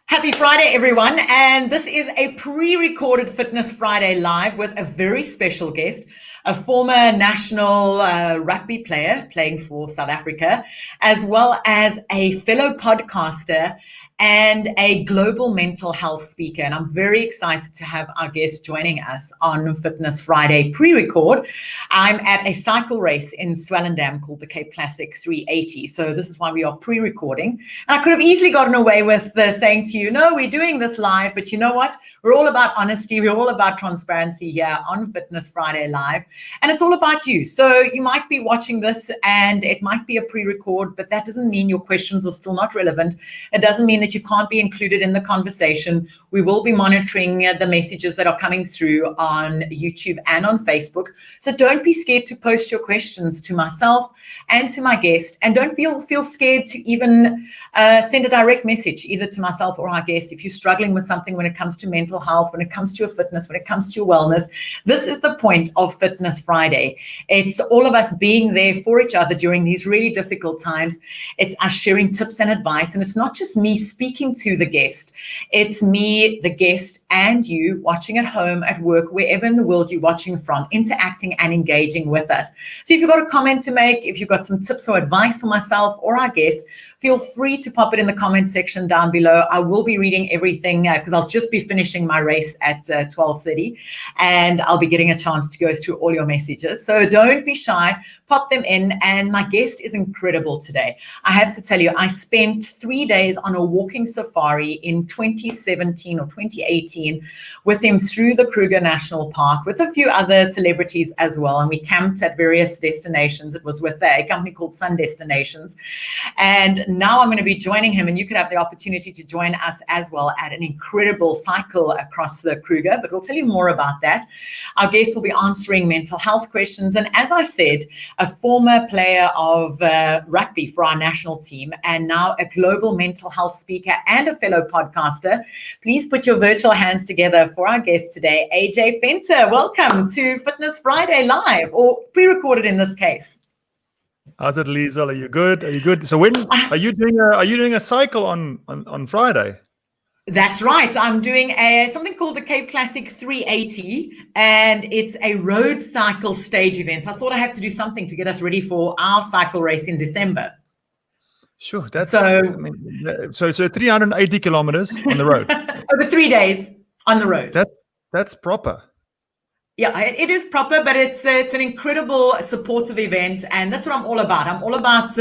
Happy Friday, everyone. And this is a pre-recorded Fitness Friday Live with a very special guest, a former national rugby player playing for South Africa, as well as a fellow podcaster and a global mental health speaker. And I'm very excited to have our guest joining us on Fitness Friday pre-record. I'm at a cycle race in Swellendam called the Cape Classic 380. So this is why we are pre-recording. And I could have easily gotten away with saying to you, no, we're doing this live, but you know what? We're all about honesty. We're all about transparency here on Fitness Friday Live. And it's all about you. So you might be watching this and it might be a pre-record, but that doesn't mean your questions are still not relevant. It doesn't mean that you can't be included in the conversation. We will be monitoring the messages that are coming through on YouTube and on Facebook. So don't be scared to post your questions to myself and to my guest. And don't feel scared to even send a direct message either to myself or our guest if you're struggling with something when it comes to mental health, when it comes to your fitness, when it comes to your wellness. This is the point of Fitness Friday. It's all of us being there for each other during these really difficult times. It's us sharing tips and advice. And it's not just me speaking to the guest. It's me, the guest, and you watching at home, at work, wherever in the world you're watching from, interacting and engaging with us. So if you've got a comment to make, if you've got some tips or advice for myself or our guests, feel free to pop it in the comment section down below. I will be reading everything because I'll just be finishing my race at 12:30 and I'll be getting a chance to go through all your messages. So don't be shy, pop them in. And my guest is incredible today. I have to tell you, I spent 3 days on a walking safari in 2017 or 2018 with him through the Kruger National Park with a few other celebrities as well. And we camped at various destinations. It was with a company called Sun Destinations. And now I'm going to be joining him, and you could have the opportunity to join us as well at an incredible cycle across the Kruger, but we'll tell you more about that. Our guest will be answering mental health questions. And as I said, a former player of rugby for our national team and now a global mental health speaker and a fellow podcaster. Please put your virtual hands together for our guest today, AJ Fenter. Welcome to Fitness Friday Live, or pre-recorded in this case. How's it, Liezel? Are you good? Are you good? So when are you doing a cycle on Friday? That's right. I'm doing something called the Cape Classic 380, and it's a road cycle stage event. I thought I have to do something to get us ready for our cycle race in December. Sure, that's so 380 kilometers on the road over 3 days on the road. That's proper. Yeah, it is proper, but it's an incredible supportive event, and that's what I'm all about. I'm all about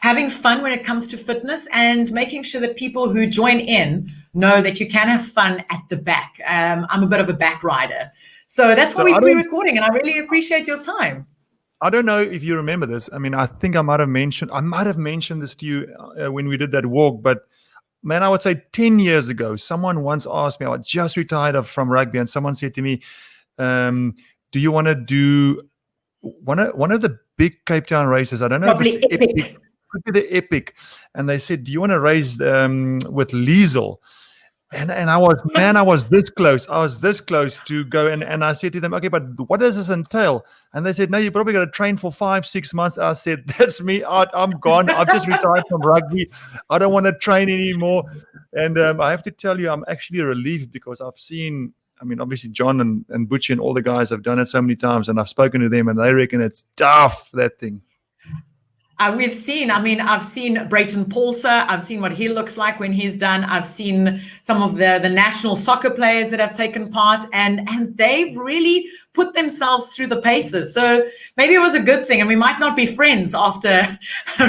having fun when it comes to fitness and making sure that people who join in know that you can have fun at the back. I'm a bit of a back rider. So that's why we're pre-recording, and I really appreciate your time. I don't know if you remember this. I mean, I think I might have mentioned this to you when we did that walk, but man, I would say 10 years ago, someone once asked me, I just retired from rugby, and someone said to me, do you want to do one of the big Cape Town races? I don't know. Probably epic. Could be the epic. And they said, do you want to race with Liezel? And I was this close. I was this close to go. And I said to them, okay, but what does this entail? And they said, no, you probably got to train for 5-6 months. I said, that's me. I'm gone. I've just retired from rugby. I don't want to train anymore. And I have to tell you, I'm actually relieved because I've seen, obviously John and Butchie and all the guys have done it so many times, and I've spoken to them and they reckon it's tough, that thing. I've seen Brayton Paulser. I've seen what he looks like when he's done. I've seen some of the national soccer players that have taken part, and they've really put themselves through the paces. So maybe it was a good thing, and we might not be friends after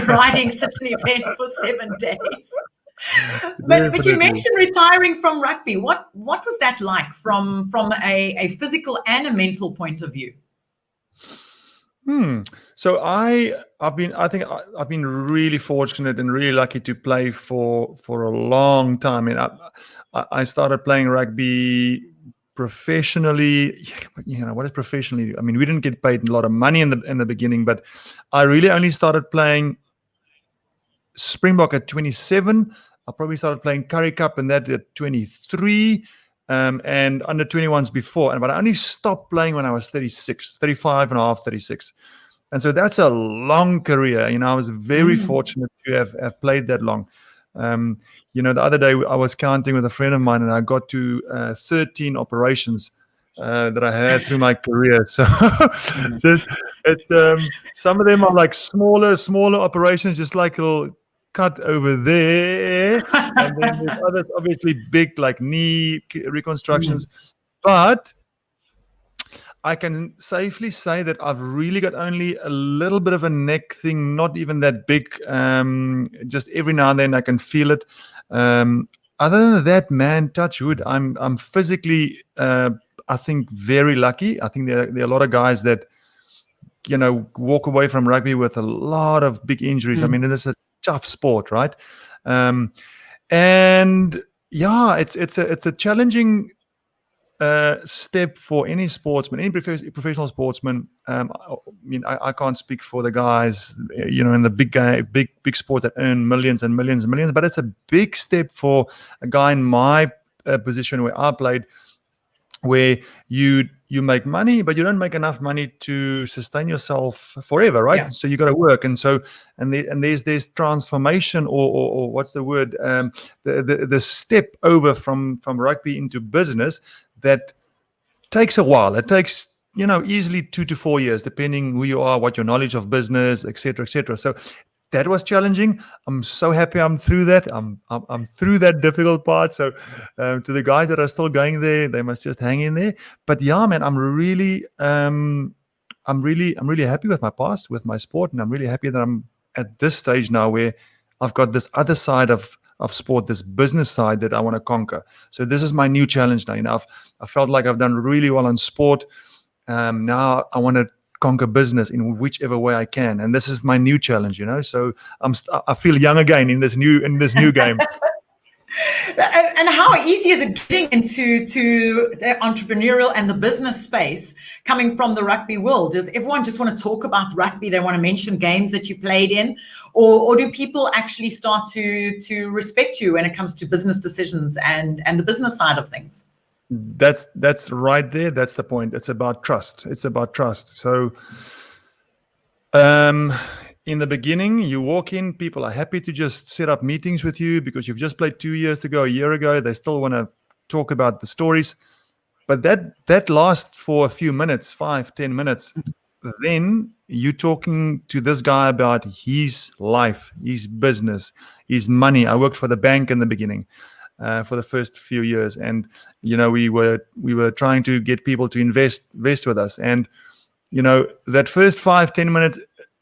riding such an event for 7 days. But you mentioned retiring from rugby. What was that like from a physical and a mental point of view? So I've been really fortunate and really lucky to play for a long time. I started playing rugby professionally. What is professionally? We didn't get paid a lot of money in the beginning, but I really only started playing Springbok at 27. I probably started playing Currie Cup and that at 23. And under 21s before. But I only stopped playing when I was 36, 35 and a half, 36. And so that's a long career. I was very fortunate to have played that long. The other day I was counting with a friend of mine, and I got to 13 operations that I had through my career. So some of them are like smaller operations, just like a little cut over there, and then there's others obviously big, like knee reconstructions. But I can safely say that I've really got only a little bit of a neck thing, not even that big. Just every now and then I can feel it. Other than that, man, touch wood, I'm physically, I think, very lucky. I think there are a lot of guys that, walk away from rugby with a lot of big injuries. I mean, it is a tough sport, right? And yeah, it's a challenging step for any sportsman, any professional sportsman. I can't speak for the guys, in the big sports that earn millions and millions and millions, but it's a big step for a guy in my position where I played, where you make money, but you don't make enough money to sustain yourself forever, right? Yeah. So you got to work, and there's transformation, or what's the word? The step over from rugby into business that takes a while. It takes easily 2 to 4 years, depending who you are, what your knowledge of business, etc., etc. So that was challenging. I'm so happy I'm through that. I'm through that difficult part. So to the guys that are still going there, they must just hang in there. But yeah, man, I'm really happy with my past, with my sport, and I'm really happy that I'm at this stage now where I've got this other side of sport, this business side that I want to conquer. So this is my new challenge now. I felt like I've done really well on sport. Now I want to conquer business in whichever way I can, and this is my new challenge. So I feel young again in this new game. And how easy is it getting into the entrepreneurial and the business space coming from the rugby world? Does everyone just want to talk about rugby? They want to mention games that you played in, or do people actually start to respect you when it comes to business decisions and the business side of things? That's right there. That's the point. It's about trust. So in the beginning, you walk in, people are happy to just set up meetings with you because you've just played 2 years ago, a year ago. They still want to talk about the stories, but that lasts for a few minutes, 5-10 minutes. Then you're talking to this guy about his life, his business, his money. I worked for the bank in the beginning. For the first few years, and we were trying to get people to invest with us, and that first 5-10 minutes,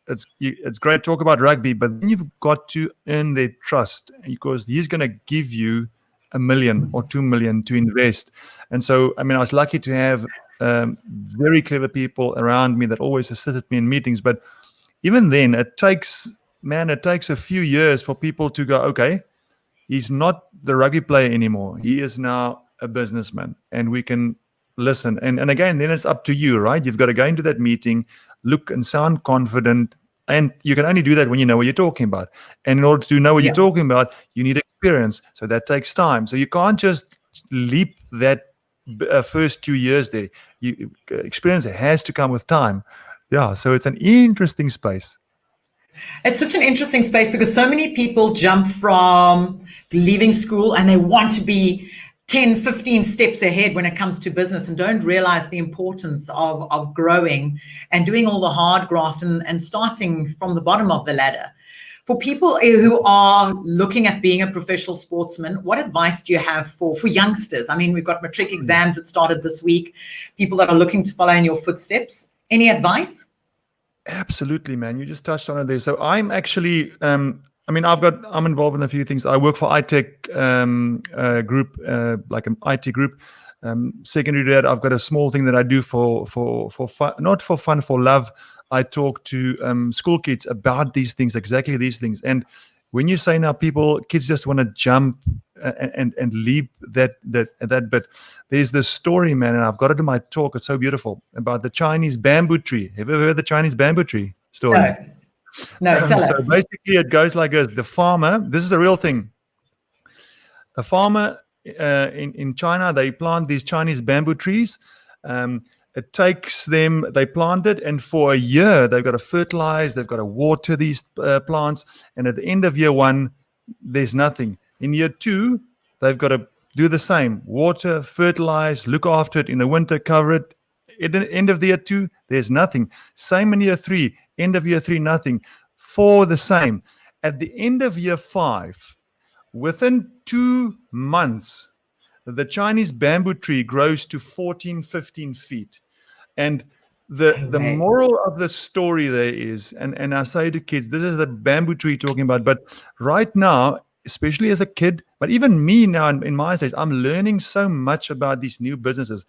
it's great to talk about rugby, but then you've got to earn their trust, because he's going to give you $1 million or $2 million to invest. And so I was lucky to have very clever people around me that always assisted me in meetings, but even then it takes a few years for people to go, okay, he's not the rugby player anymore. He is now a businessman, and we can listen. And again, then it's up to you, right? You've got to go into that meeting, look and sound confident. And you can only do that when you know what you're talking about. And in order to know what you're talking about, you need experience. So that takes time. So you can't just leap that first 2 years there. Experience has to come with time. Yeah, so it's an interesting space. It's such an interesting space because so many people jump from leaving school and they want to be 10, 15 steps ahead when it comes to business, and don't realize the importance of growing and doing all the hard graft and starting from the bottom of the ladder. For people who are looking at being a professional sportsman, what advice do you have for youngsters? We've got matric exams that started this week, people that are looking to follow in your footsteps. Any advice? Absolutely, man. You just touched on it there. So I'm actually, I'm involved in a few things. I work for iTech group, like an IT group. Secondary to that, I've got a small thing that I do for fun, not for fun, for love. I talk to school kids about these things, exactly these things. And when you say now kids just want to jump and leap that bit, there's this story, man, and I've got it in my talk. It's so beautiful, about the Chinese bamboo tree. Have you ever heard the Chinese bamboo tree story? No, tell us. So basically it goes like this. The farmer, this is a real thing. A farmer in China, they plant these Chinese bamboo trees. It takes them, they plant it, and for a year, they've got to fertilize, they've got to water these plants. And at the end of year one, there's nothing. In year 2, they've got to do the same. Water, fertilize, look after it. In the winter, cover it. At the end of the year 2, there's nothing. Same in year 3. End of year 3, nothing. 4, the same. At the end of year 5, within 2 months, the Chinese bamboo tree grows to 14, 15 feet. And the moral of the story there is, and I say to kids, this is the bamboo tree talking about, but right now, especially as a kid, but even me now in my stage, I'm learning so much about these new businesses.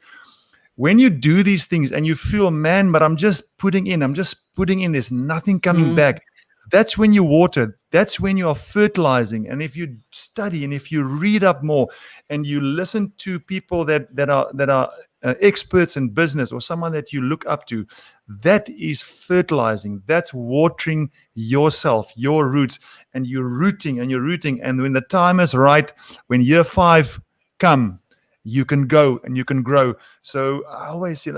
When you do these things and you feel, man, but I'm just putting in, there's nothing coming back. That's when you water. That's when you are fertilizing. And if you study and if you read up more and you listen to people that are experts in business or someone that you look up to, that is fertilizing. That's watering yourself, your roots, and you're rooting. And when the time is right, when year 5 come, you can go and you can grow. So I always say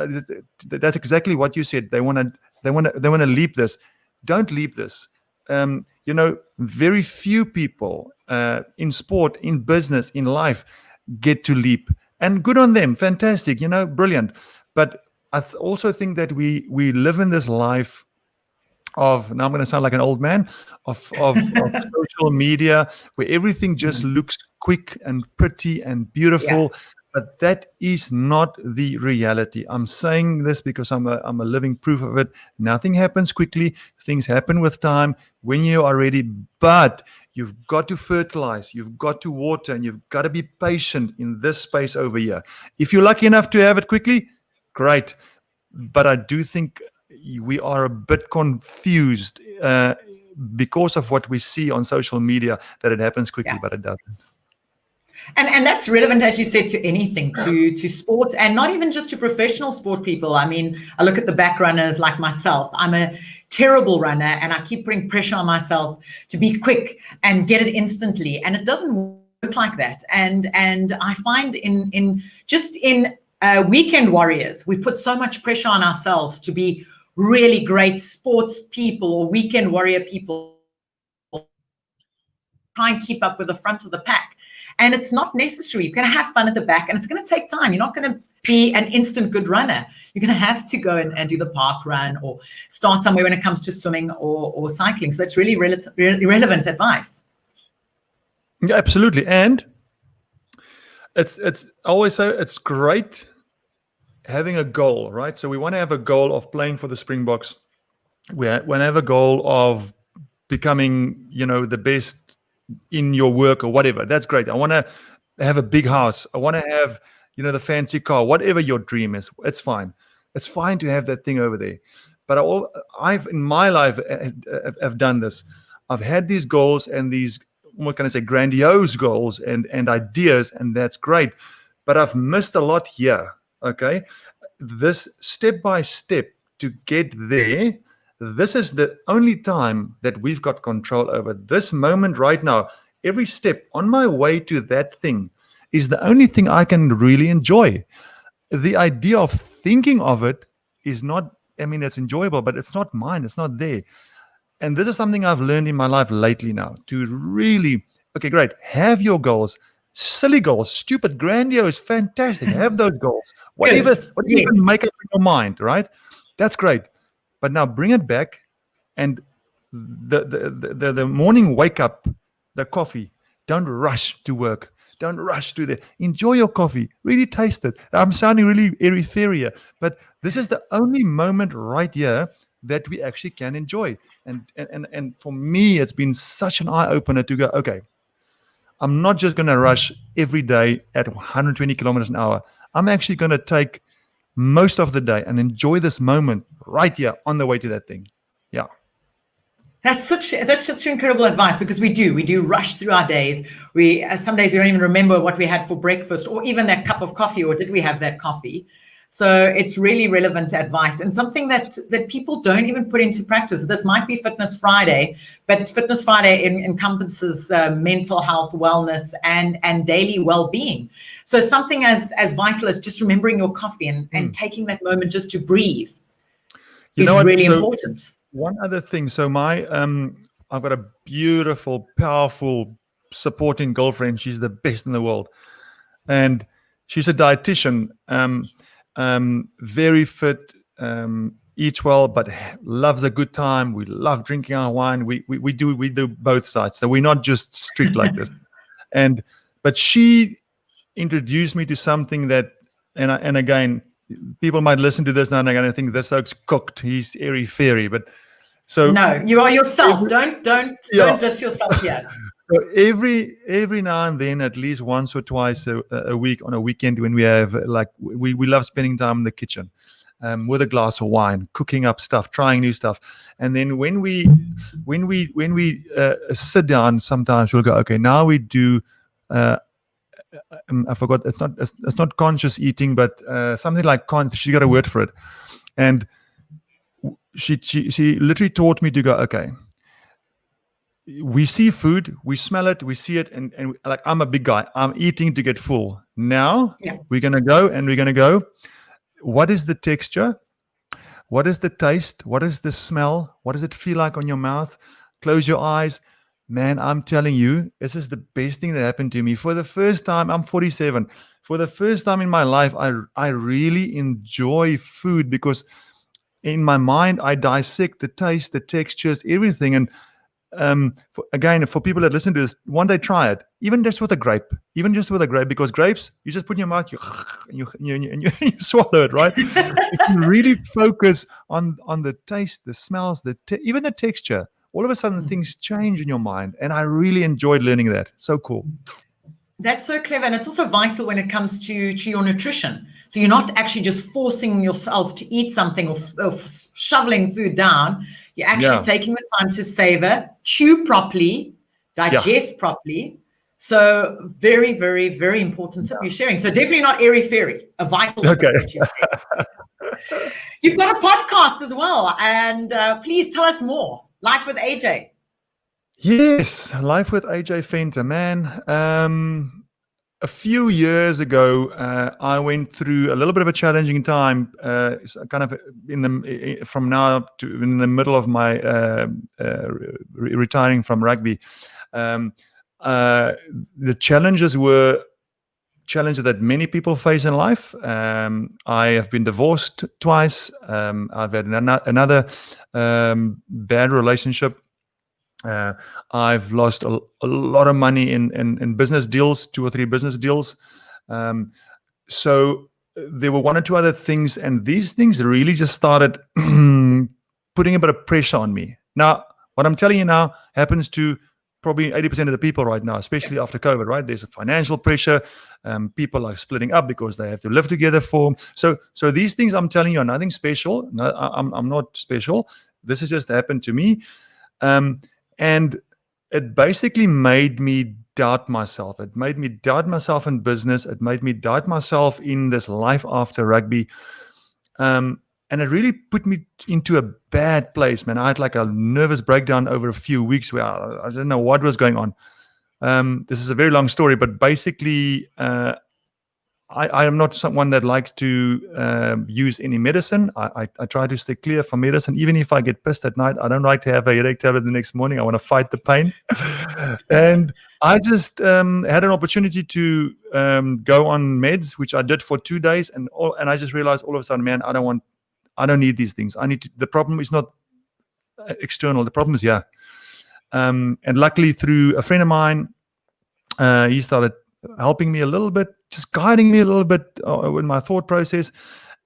that's exactly what you said. They want to leap this. Don't leap this. Very few people in sport, in business, in life get to leap, and good on them. Fantastic, brilliant. But I also think that we live in this life of, now I'm going to sound like an old man, of social media, where everything just looks quick and pretty and beautiful. Yeah. But that is not the reality. I'm saying this because I'm a living proof of it. Nothing happens quickly. Things happen with time when you are ready. But you've got to fertilize. You've got to water. And you've got to be patient in this space over here. If you're lucky enough to have it quickly, great. But I do think we are a bit confused because of what we see on social media, that it happens quickly, but it doesn't. And that's relevant, as you said, to anything, to sports, and not even just to professional sport people. I mean, I look at the back runners like myself. I'm a terrible runner, and I keep putting pressure on myself to be quick and get it instantly. And it doesn't work like that. And I find in weekend warriors, we put so much pressure on ourselves to be really great sports people or weekend warrior people, try and keep up with the front of the pack. And it's not necessary. You're going to have fun at the back, and it's going to take time. You're not going to be an instant good runner. You're going to have to go and do the park run or start somewhere when it comes to swimming or cycling. So that's really relevant advice. Yeah, absolutely. And it's I always say it's great having a goal, right? So we want to have a goal of playing for the Springboks. We want to have a goal of becoming, the best in your work or whatever. That's great. I want to have a big house. I want to have, the fancy car, whatever your dream is. It's fine. It's fine to have that thing over there. But I've in my life have done this. I've had these goals and these, what can I say, grandiose goals and ideas, and that's great. But I've missed a lot here. Okay. This step by step to get there, this is the only time that we've got control over. This moment right now, every step on my way to that thing is the only thing I can really enjoy. The idea of thinking of it is not, it's enjoyable, but it's not mine. It's not there. And this is something I've learned in my life lately now, to really, okay, great, have your goals. Silly goals, stupid, grandiose, fantastic. Have those goals. Whatever you can make up in your mind, right? That's great. But now bring it back, and the morning wake up, the coffee. Don't rush to work. Don't rush to the. Enjoy your coffee. Really taste it. I'm sounding really airy-fairy here, but this is the only moment right here that we actually can enjoy. And for me, it's been such an eye-opener to go, okay, I'm not just going to rush every day at 120 kilometers an hour. I'm actually going to take most of the day and enjoy this moment right here on the way to that thing. Yeah. That's such incredible advice, because we do rush through our days. Some days we don't even remember what we had for breakfast or even that cup of coffee, or did we have that coffee? So it's really relevant advice, and something that people don't even put into practice. This might be Fitness Friday, but Fitness Friday encompasses mental health, wellness, and daily well-being. So something as vital as just remembering your coffee and taking that moment just to breathe is really important. One other thing. So I've got a beautiful, powerful supporting girlfriend. She's the best in the world, and she's a dietitian, very fit, eats well, but loves a good time. We love drinking our wine. We do both sides, so we're not just strict like this. But she introduced me to something that, and again, people might listen to this now and again and think this oak's cooked. He's airy fairy, but so no, you are yourself. Don't diss yourself yet. So every now and then, at least once or twice a week on a weekend, when we have we love spending time in the kitchen, with a glass of wine, cooking up stuff, trying new stuff, and then when we sit down, sometimes we'll go, okay, now we do. I forgot. It's not conscious eating, but something like she got a word for it, and she literally taught me to go, okay. We see food, we smell it, we see it, and like, I'm a big guy. I'm eating to get full. Now we're gonna go. What is the texture? What is the taste? What is the smell? What does it feel like on your mouth? Close your eyes. Man, I'm telling you, this is the best thing that happened to me. For the first time, I'm 47. For the first time in my life, I really enjoy food, because in my mind, I dissect the taste, the textures, everything. And for people that listen to this, one day try it, even just with a grape, because grapes, you just put in your mouth, you swallow it, right? You can really focus on the taste, the smells, even the texture. All of a sudden, things change in your mind, and I really enjoyed learning that. It's so cool. That's so clever, and it's also vital when it comes to your nutrition. So you're not actually just forcing yourself to eat something or shoveling food down. You're actually taking the time to savor, chew properly, digest properly. So very, very, very important tip you're sharing. So definitely not airy-fairy, a vital tip that you share. You've got a podcast as well, and please tell us more. Life with AJ. Yes, Life with AJ Fenter, man. A few years ago, I went through a little bit of a challenging time, kind of from now to in the middle of my retiring from rugby. The challenges were challenges that many people face in life. I have been divorced twice. I've had another bad relationship. I've lost a lot of money in business deals, 2 or 3 business deals. So there were 1 or 2 other things, and these things really just started putting a bit of pressure on me. Now, what I'm telling you now happens to probably 80% of the people right now, especially after COVID, right? There's a financial pressure. People are splitting up because they have to live together So these things I'm telling you are nothing special. No, I'm not special. This has just happened to me. And it basically made me doubt myself. It made me doubt myself in business. It made me doubt myself in this life after rugby. And it really put me into a bad place, man. I had like a nervous breakdown over a few weeks where I didn't know what was going on. This is a very long story, but basically, I am not someone that likes to use any medicine. I try to stay clear from medicine. Even if I get pissed at night, I don't like to have a headache tablet the next morning. I want to fight the pain. And I just had an opportunity to go on meds, which I did for 2 days. And I just realized all of a sudden, man, I don't need these things. The problem is not external. The problem is here. And luckily, through a friend of mine, he started helping me a little bit, just guiding me a little bit in my thought process.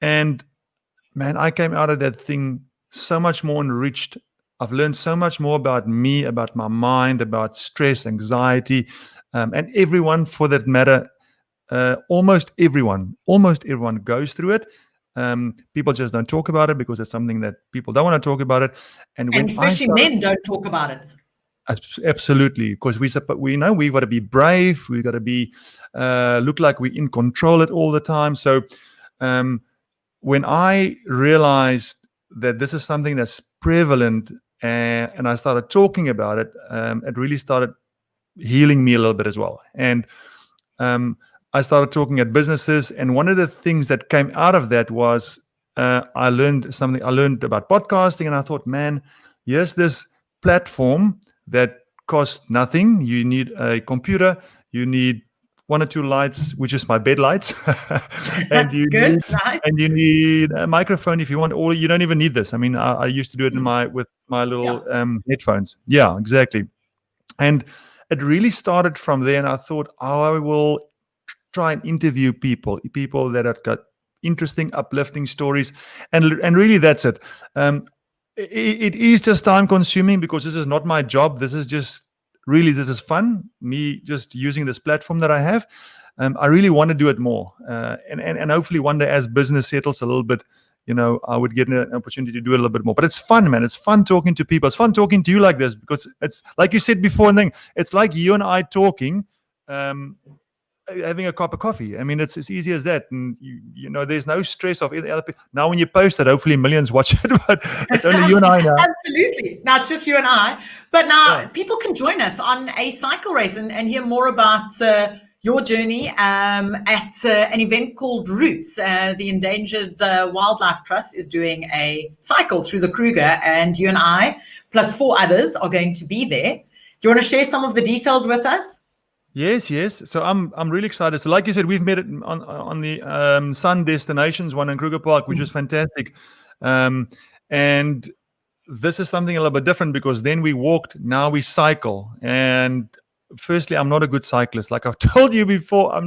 And man, I came out of that thing so much more enriched. I've learned so much more about me, about my mind, about stress, anxiety, and everyone for that matter. Almost everyone goes through it. People just don't talk about it because it's something that people don't want to talk about it. And especially men don't talk about it. Absolutely, because we know we've got to be brave. We've got to be look like we're in control it all the time. So when I realized that this is something that's prevalent, and I started talking about it, it really started healing me a little bit as well. And I started talking at businesses, and one of the things that came out of that was I learned about podcasting, and I thought, man, here's this platform that cost nothing. You need a computer, you need one or two lights, which is my bed lights, and you Good, need nice. a microphone if you want. Or you don't even need this. I mean, I used to do it with my little headphones. Yeah, exactly. And it really started from there. And I thought, I will try and interview people that have got interesting, uplifting stories, and really that's it. It is just time consuming because this is not my job. This is fun. Me just using this platform that I have. I really want to do it more, and hopefully one day as business settles a little bit, I would get an opportunity to do it a little bit more. But it's fun, man. It's fun talking to people. It's fun talking to you like this because it's like you said before, and then it's like you and I talking. Having a cup of coffee. I mean, it's as easy as that. And there's no stress of any other people. Now when you post it, hopefully millions watch it, but it's only you and I now. Absolutely. Now it's just you and I. But now people can join us on a cycle race and hear more about your journey at an event called Roots. The Endangered Wildlife Trust is doing a cycle through the Kruger, and you and I, plus 4 others, are going to be there. Do you want to share some of the details with us? Yes. So I'm really excited. So like you said, we've met it on the Sun Destinations one in Kruger Park, which was fantastic. And this is something a little bit different because then we walked, now we cycle. And firstly, I'm not a good cyclist. Like I've told you before, I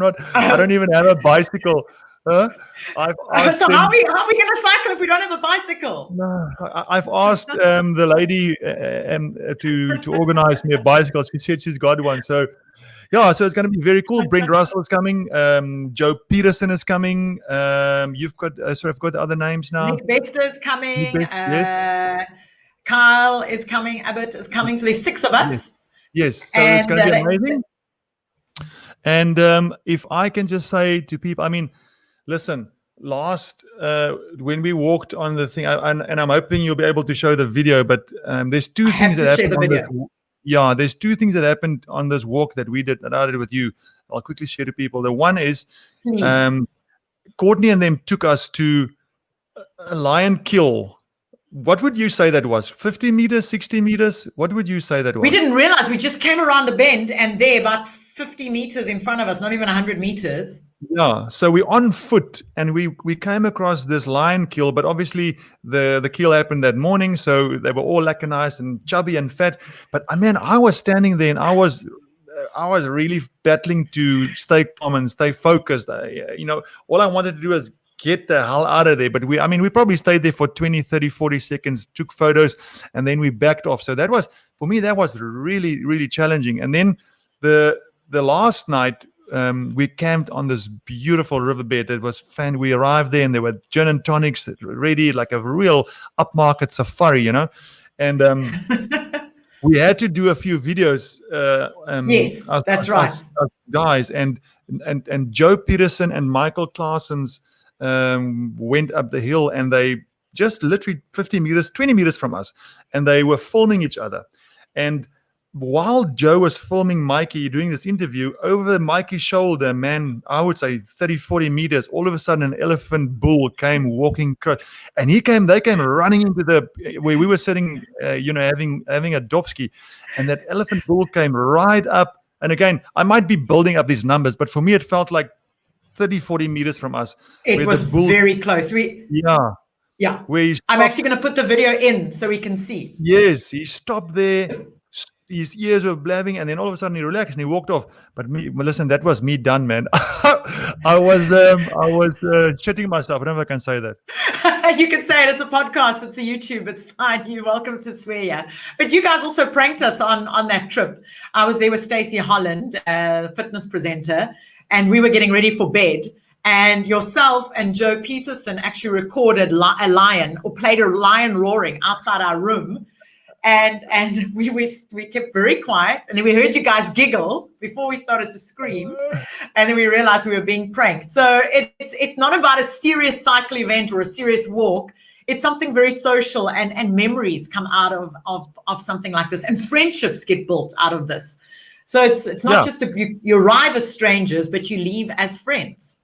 don't even have a bicycle. So how are we going to cycle if we don't have a bicycle? No, I've asked the lady to organize me a bicycle. She said she's got one. So it's going to be very cool. Brent Russell is coming. Joe Peterson is coming. You've got, I've got the other names now. Nick Bester is coming. Yes. Kyle is coming. Abbott is coming. So there's 6 of us. Yes. So it's going to be amazing. And if I can just say to people, I mean, listen, when we walked on the thing, and I'm hoping you'll be able to show the video, but there's 2 things that happened. There's 2 things that happened on this walk that I did with you. I'll quickly share to people. The one is Courtney and them took us to a lion kill. What would you say that was? 50 meters, 60 meters? What would you say that was? We didn't realize. We just came around the bend and there about 50 meters in front of us, not even 100 meters. Yeah, so we're on foot and we came across this lion kill, but obviously the kill happened that morning, so they were all lachanized and chubby and fat. But I was standing there and I was really battling to stay calm and stay focused. All I wanted to do was get the hell out of there. But we probably stayed there for 20, 30, 40 seconds, took photos, and then we backed off. So that was really, really challenging. And then the last night, we camped on this beautiful riverbed. It was fun. We arrived there and there were gin and tonics ready, like a real upmarket safari, and we had to do a few videos. Yes, that's right. Us guys and Joe Peterson and Michael Claessens went up the hill, and they just literally 50 meters, 20 meters from us, and they were filming each other. And while Joe was filming Mikey doing this interview, over Mikey's shoulder, man, I would say 30, 40 meters, all of a sudden an elephant bull came walking across. And they came running into where we were sitting, having a Dobski. And that elephant bull came right up. And again, I might be building up these numbers, but for me, it felt like 30, 40 meters from us. It was very close. Yeah. I'm actually going to put the video in so we can see. Yes, he stopped there. His ears were blabbing, and then all of a sudden he relaxed and he walked off. But listen, that was me done, man. I was shitting myself. I don't know if I can say that. You can say it. It's a podcast. It's a YouTube. It's fine. You're welcome to swear, yeah. But you guys also pranked us on that trip. I was there with Stacey Holland, the fitness presenter, and we were getting ready for bed. And yourself and Joe Peterson actually recorded a lion, or played a lion roaring outside our room. And we kept very quiet, and then we heard you guys giggle before we started to scream, and then we realized we were being pranked. So it's not about a serious cycle event or a serious walk. It's something very social, and memories come out of something like this, and friendships get built out of this. So it's not just you arrive as strangers, but you leave as friends.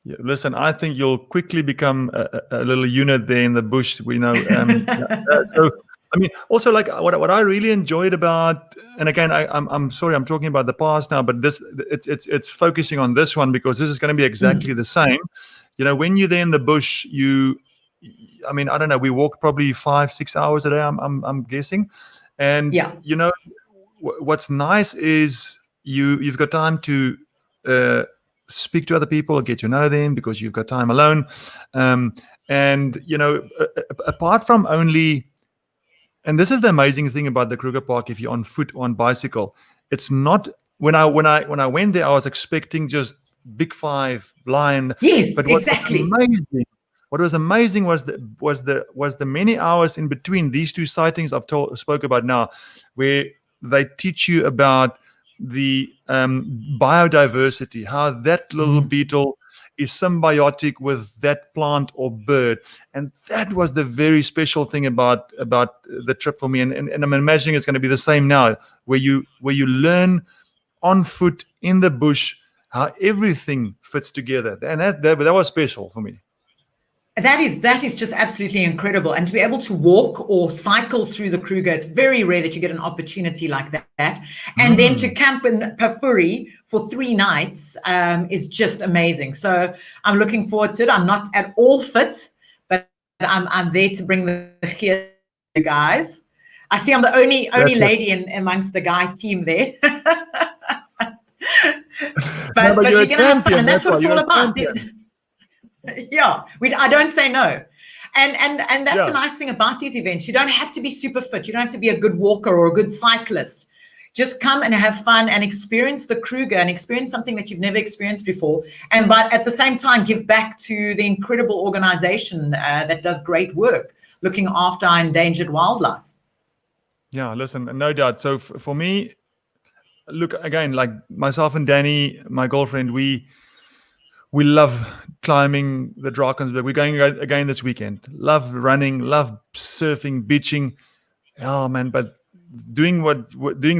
Yeah, listen, I think you'll quickly become a little unit there in the bush. We know. I mean, also like what I really enjoyed about, and again, I'm sorry, I'm talking about the past now, but it's focusing on this one because this is going to be exactly the same. When you're there in the bush, I mean, I don't know, we walked probably 5-6 hours a day, I'm guessing, and Yeah. what's nice is you've got time to speak to other people, get to know them because you've got time alone, and apart from only. And this is the amazing thing about the Kruger Park. If you're on foot or on bicycle, it's not. When I went there, I was expecting just big five, blind. Yes, But exactly. what was amazing was the many hours in between these two sightings spoke about now, where they teach you about the biodiversity, how that little beetle is symbiotic with that plant or bird, and that was the very special thing about the trip for me. And I'm imagining it's going to be the same now, where you learn on foot in the bush how everything fits together, and that was special for me. That is just absolutely incredible. And to be able to walk or cycle through the Kruger, it's very rare that you get an opportunity like that. And then to camp in Pafuri for 3 nights is just amazing. So I'm looking forward to it. I'm not at all fit, but I'm there to bring the gear, guys. I see I'm the only lady amongst the guy team there. but you're going to have fun, and that's what it's all about. Yeah, I don't say no. And that's the nice thing about these events. You don't have to be super fit. You don't have to be a good walker or a good cyclist. Just come and have fun and experience the Kruger and experience something that you've never experienced before. But at the same time, give back to the incredible organization that does great work looking after our endangered wildlife. Yeah, listen, no doubt. So for me, look, again, like myself and Danny, my girlfriend, we love climbing the Drakensberg. We're going again this weekend. Love running, love surfing, beaching. Oh man, but doing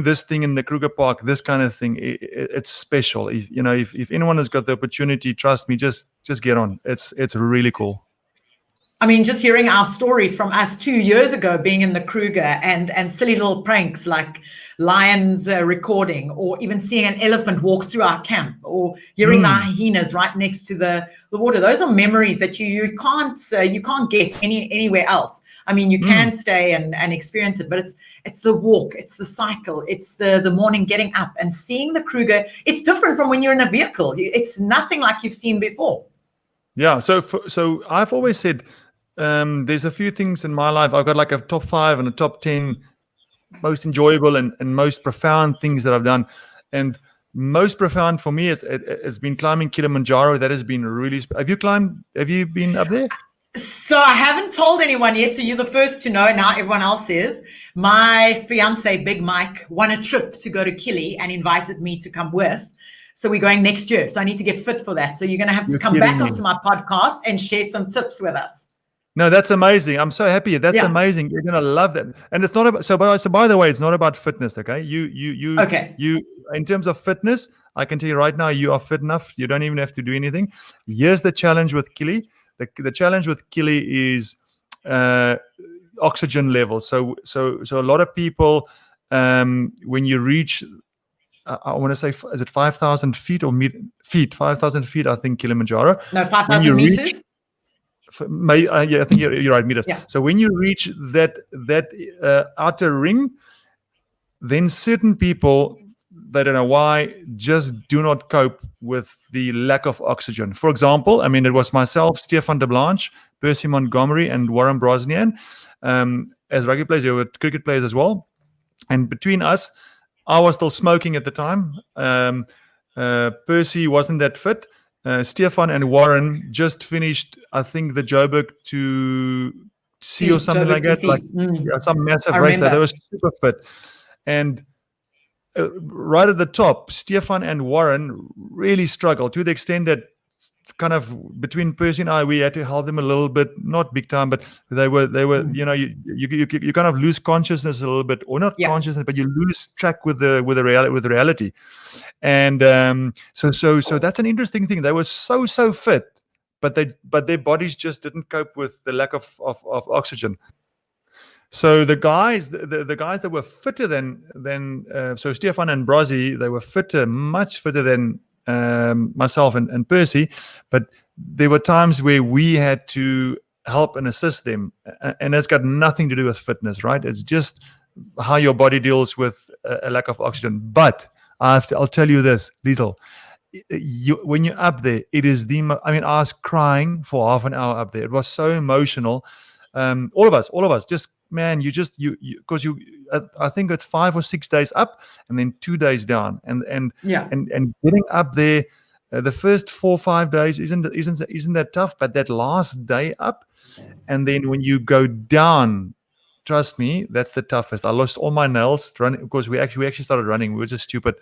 this thing in the Kruger Park, this kind of thing, it's special. If anyone has got the opportunity, trust me, just get on. It's really cool. I mean, just hearing our stories from us 2 years ago being in the Kruger and silly little pranks like lions recording, or even seeing an elephant walk through our camp, or hearing the hyenas right next to the water. Those are memories that you can't get anywhere else. I mean, you can stay and experience it, but it's the walk, it's the cycle, it's the morning getting up and seeing the Kruger. It's different from when you're in a vehicle. It's nothing like you've seen before. Yeah. So I've always said, there's a few things in my life. I've got like a top 5 and a top 10 most enjoyable and most profound things that I've done. And most profound for me has been climbing Kilimanjaro. That has been really. Have you been up there? So I haven't told anyone yet. So you're the first to know. Now everyone else is. My fiance, Big Mike, won a trip to go to Kili and invited me to come with. So we're going next year. So I need to get fit for that. So you're going to have to come back onto my podcast and share some tips with us. No, that's amazing. I'm so happy. That's amazing. You're gonna love that. And it's not about. So by the way, it's not about fitness. Okay, you. In terms of fitness, I can tell you right now, you are fit enough. You don't even have to do anything. Here's the challenge with Kili. The challenge with Kili is oxygen levels. So a lot of people, when you reach, I want to say, is it 5,000 feet or feet? 5,000 feet, I think, Kilimanjaro. No, 5,000 meters. I think you're right, meters. Yeah. So when you reach that outer ring, then certain people, they don't know why, just do not cope with the lack of oxygen. For example, I mean, it was myself, Stefan de Blanche, Percy Montgomery, and Warren Brosnian. As rugby players, they were cricket players as well. And between us, I was still smoking at the time. Percy wasn't that fit. Stefan and Warren just finished, I think, the Joburg to sea or something like that, like some massive race that they were super fit. And right at the top, Stefan and Warren really struggled to the extent that kind of between Percy and I, we had to help them a little bit, not big time, but they were, you kind of lose consciousness a little bit, or not consciousness, but you lose track with the reality. And so that's an interesting thing. They were so fit, but their bodies just didn't cope with the lack of oxygen. So the guys, the guys that were fitter than so Stefan and Brozzy, they were fitter, much fitter than myself and Percy, but there were times where we had to help and assist them, and it's got nothing to do with fitness, right? It's just how your body deals with a lack of oxygen. But I'll tell you this, Liezel, when you're up there, it is I mean, I was crying for half an hour up there. It was so emotional. All of us, just man, because I think it's 5 or 6 days up and then 2 days down, and getting up there, the first 4 or 5 days isn't that tough, but that last day up, and then when you go down, trust me, that's the toughest. I lost all my nails running because we actually started running. We were just stupid.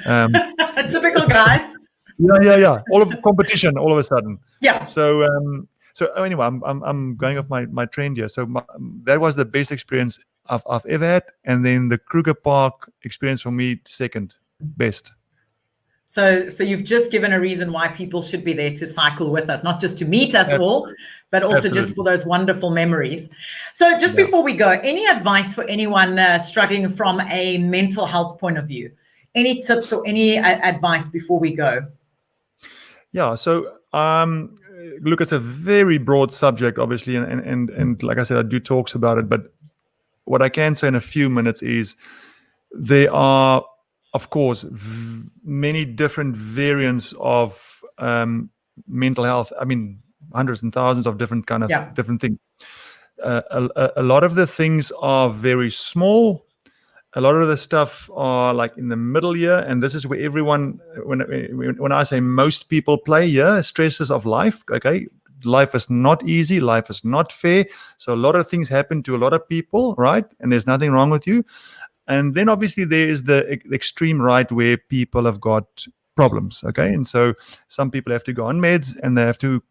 Typical guys. Yeah. All of the competition, all of a sudden. Yeah. So anyway, I'm going off my trend here. So that was the best experience I've ever had, and then the Kruger Park experience for me, second best. So you've just given a reason why people should be there to cycle with us, not just to meet us all, but also just for those wonderful memories. So just before we go, any advice for anyone struggling from a mental health point of view? Any tips or any advice before we go? Yeah. So look, it's a very broad subject, obviously, and like I said, I do talks about it. But what I can say in a few minutes is there are, of course, many different variants of mental health. I mean, hundreds and thousands of different different things. A lot of the things are very small. A lot of the stuff are like in the middle here, and this is where everyone, when I say most people play here, stresses of life. Okay, life is not easy. Life is not fair. So a lot of things happen to a lot of people, right? And there's nothing wrong with you. And then obviously there is the extreme right where people have got problems, okay? And so some people have to go on meds and they have to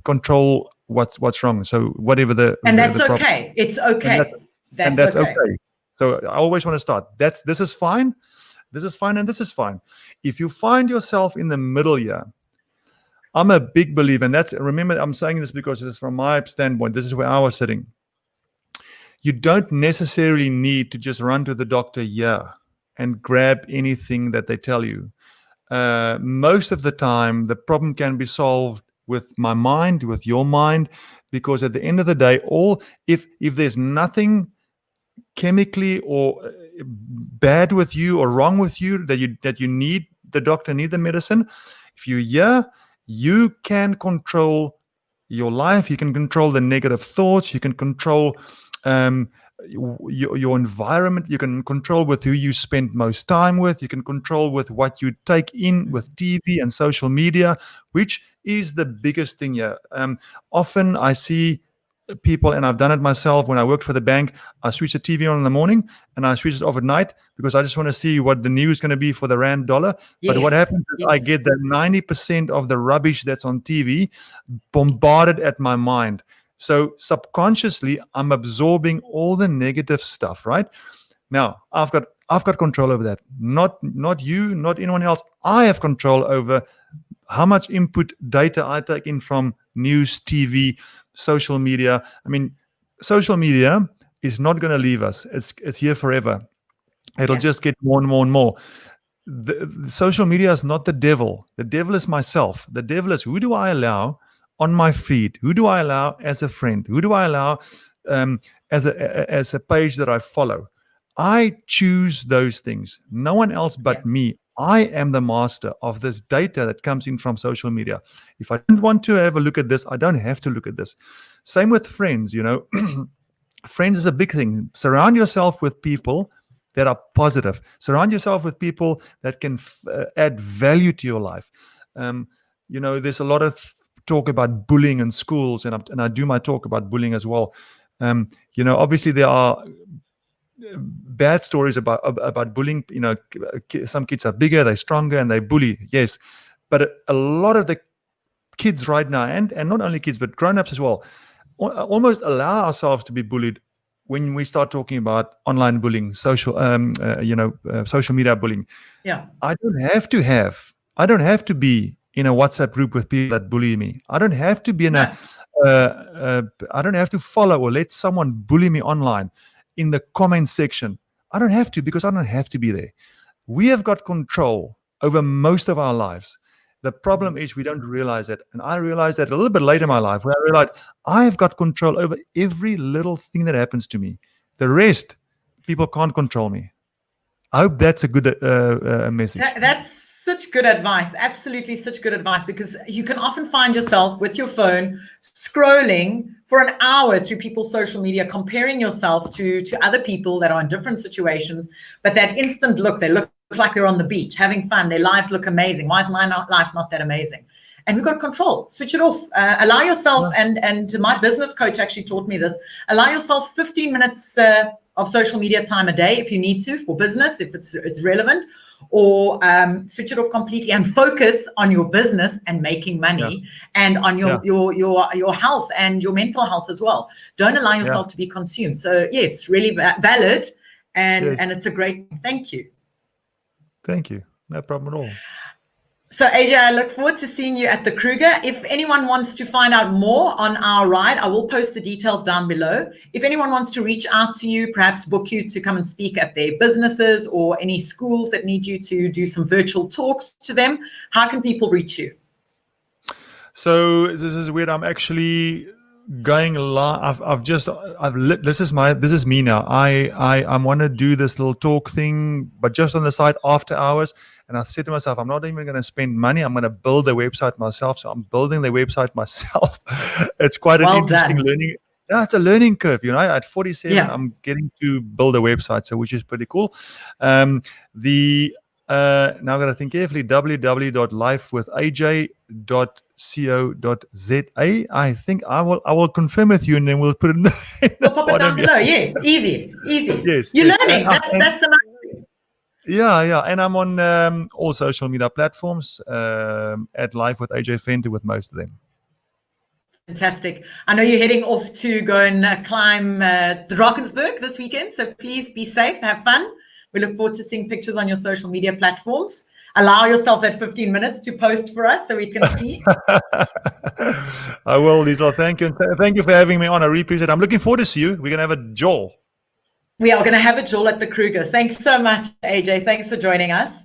control what's wrong. So whatever and that's the okay. It's okay. That's okay. So I always want to start. This is fine. This is fine, and this is fine. If you find yourself in the middle here, I'm a big believer, and remember, I'm saying this because it's from my standpoint. This is where I was sitting. You don't necessarily need to just run to the doctor here and grab anything that they tell you. Most of the time, the problem can be solved with my mind, with your mind, because at the end of the day, if there's nothing chemically or bad with you or wrong with you that you need the doctor, need the medicine, if you're here, you can control your life. You can control the negative thoughts. You can control your environment. You can control with who you spend most time with. You can control with what you take in with TV and social media, which is the biggest thing here. Often I see people, and I've done it myself when I worked for the bank, I switch the TV on in the morning and I switch it off at night because I just want to see what the news is going to be for the rand dollar. Yes, but what happens is I get that 90% of the rubbish that's on TV bombarded at my mind. So subconsciously, I'm absorbing all the negative stuff, right? Now, I've got control over that. Not you, not anyone else. I have control over how much input data I take in from news, TV, social media. I mean, social media is not going to leave us. It's here forever. It'll just get more and more and more. The social media is not the devil. The devil is myself. The devil is, who do I allow on my feed? Who do I allow as a friend? Who do I allow as a page that I follow? I choose those things. No one else but me. I am the master of this data that comes in from social media. If I don't want to have a look at this, I don't have to look at this. Same with friends, Friends is a big thing. Surround yourself with people that are positive. Surround yourself with people that can add value to your life. There's a lot of talk about bullying in schools, and I do my talk about bullying as well. Obviously there are bad stories about bullying. Some kids are bigger, they're stronger, and they bully. Yes, but a lot of the kids right now, and not only kids but grown-ups as well, almost allow ourselves to be bullied when we start talking about online bullying, social media bullying. Yeah, I don't have to be in a WhatsApp group with people that bully me. I don't have to be in I don't have to follow or let someone bully me online in the comment section. I don't have to, because I don't have to be there. We have got control over most of our lives. The problem is we don't realize it. And I realized that a little bit later in my life, where I realized I've got control over every little thing that happens to me. The rest, people can't control me. I hope that's a good message. That's such good advice. Absolutely such good advice, because you can often find yourself with your phone scrolling for an hour through people's social media, comparing yourself to other people that are in different situations. But that instant look, they look like they're on the beach having fun. Their lives look amazing. Why is my life not that amazing? And we've got control. Switch it off. Allow yourself, and my business coach actually taught me this, allow yourself 15 minutes of social media time a day if you need to, for business, if it's relevant, or switch it off completely and focus on your business and making money, and on your health and your mental health as well. Don't allow yourself to be consumed. So yes, really valid, and it's a great, thank you. Thank you. No problem at all. So AJ, I look forward to seeing you at the Kruger. If anyone wants to find out more on our ride, I will post the details down below. If anyone wants to reach out to you, perhaps book you to come and speak at their businesses, or any schools that need you to do some virtual talks to them, how can people reach you? So this is weird. I'm actually going live. This is me now. I want to do this little talk thing, but just on the side after hours. And I said to myself, I'm not even going to spend money. I'm going to build a website myself. So I'm building the website myself. It's quite an interesting learning. Yeah, it's a learning curve. At 47, I'm getting to build a website, so which is pretty cool. Now I've got to think carefully. www.lifewithaj.co.za. I think I will confirm with you, and then we'll put it in the we'll pop it down below. Yes, easy. Yes, you're learning. That's the nice thing. Yeah, and I'm on all social media platforms at Life with AJ Venter with most of them. Fantastic. I know you're heading off to go and climb the Drakensberg this weekend, so please be safe, have fun. We look forward to seeing pictures on your social media platforms. Allow yourself that 15 minutes to post for us so we can see. I will, Liezel. Thank you. Thank you for having me on. I really appreciate it. I'm looking forward to see you. We're going to have a jaw. We are going to have a jaw at the Kruger. Thanks so much, AJ. Thanks for joining us.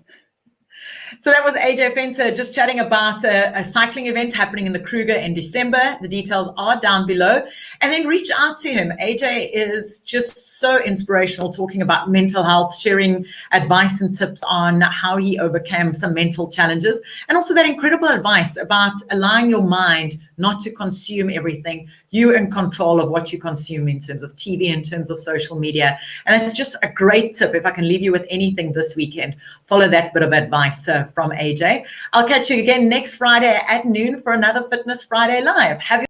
So that was AJ Venter just chatting about a cycling event happening in the Kruger in December. The details are down below. And then reach out to him. AJ is just so inspirational, talking about mental health, sharing advice and tips on how he overcame some mental challenges. And also that incredible advice about allowing your mind not to consume everything. You're in control of what you consume in terms of TV, in terms of social media. And it's just a great tip. If I can leave you with anything this weekend, follow that bit of advice from AJ. I'll catch you again next Friday at noon for another Fitness Friday Live. Have